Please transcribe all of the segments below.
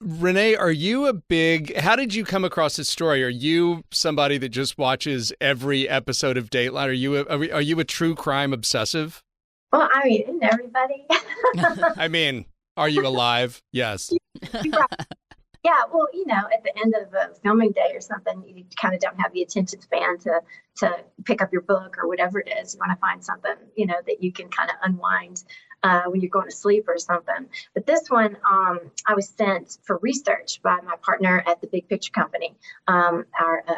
Renée, how did you come across this story? Are you somebody that just watches every episode of Dateline? Are you a true crime obsessive? Well, I mean, isn't everybody? I mean, are you alive? Yes. Right. Yeah, well, at the end of a filming day or something, you kind of don't have the attention span to pick up your book or whatever it is. You want to find something, that you can kind of unwind when you're going to sleep or something. But this one, I was sent for research by my partner at the Big Picture Company, our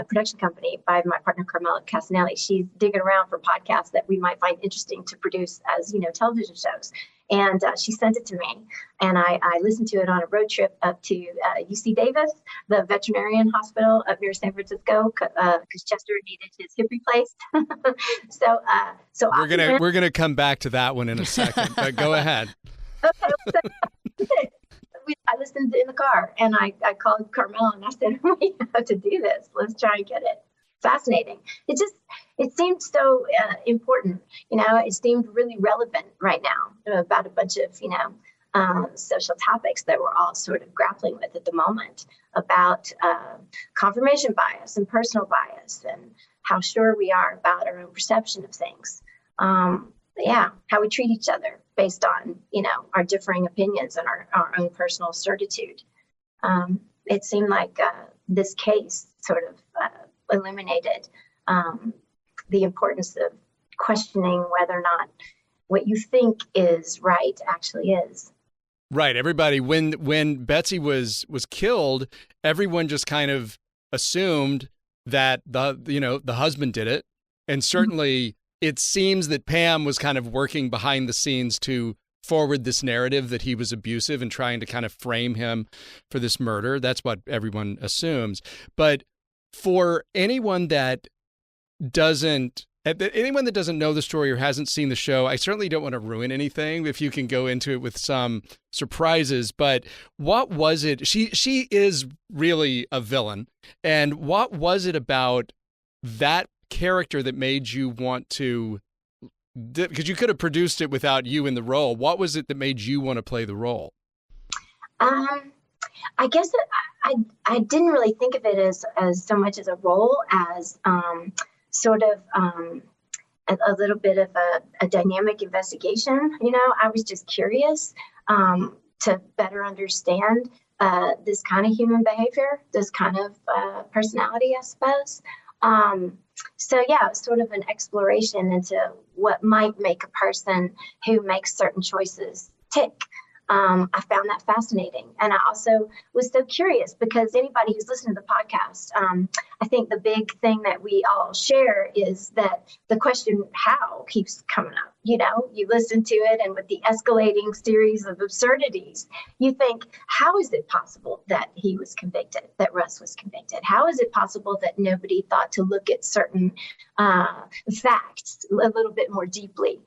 production company, by my partner, Carmela Casanelli. She's digging around for podcasts that we might find interesting to produce as, television shows. And she sent it to me, and I listened to it on a road trip up to UC Davis, the veterinarian hospital up near San Francisco, because Chester needed his hip replaced. so we're gonna come back to that one in a second, but go ahead. Okay. I listened in the car, and I called Carmel, and I said, "We have to do this. Let's try and get it." Fascinating. It seemed so important, it seemed really relevant right now about a bunch of, social topics that we're all sort of grappling with at the moment about confirmation bias and personal bias and how sure we are about our own perception of things. How we treat each other based on, our differing opinions and our own personal certitude. It seemed like this case sort of illuminated the importance of questioning whether or not what you think is right actually is. Right. Everybody, when Betsy was killed, everyone just kind of assumed that the husband did it. And certainly it seems that Pam was kind of working behind the scenes to forward this narrative that he was abusive and trying to kind of frame him for this murder. That's what everyone assumes. But for anyone that doesn't know the story or hasn't seen the show, I certainly don't want to ruin anything if you can go into it with some surprises. But what was it? She is really a villain. And what was it about that character that made you want to, because you could have produced it without you in the role. What was it that made you want to play the role? I guess I didn't really think of it as so much as a role as sort of a little bit of a dynamic investigation. I was just curious to better understand this kind of human behavior, this kind of personality, I suppose. It's sort of an exploration into what might make a person who makes certain choices tick. I found that fascinating. And I also was so curious because anybody who's listening to the podcast, I think the big thing that we all share is that the question how keeps coming up. You listen to it, and with the escalating series of absurdities, you think, how is it possible that he was convicted, that Russ was convicted? How is it possible that nobody thought to look at certain facts a little bit more deeply?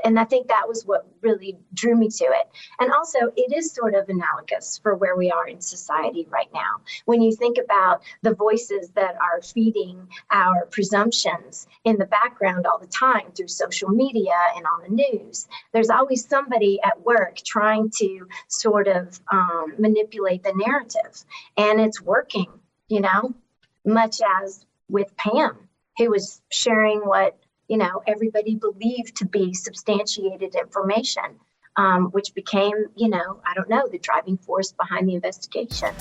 And I think that was what really drew me to it. And also, it is sort of analogous for where we are in society right now. When you think about the voices that are feeding our presumptions in the background all the time through social media and on the news, there's always somebody at work trying to sort of manipulate the narrative. And it's working, much as with Pam, who was sharing what everybody believed to be substantiated information, which became, the driving force behind the investigation.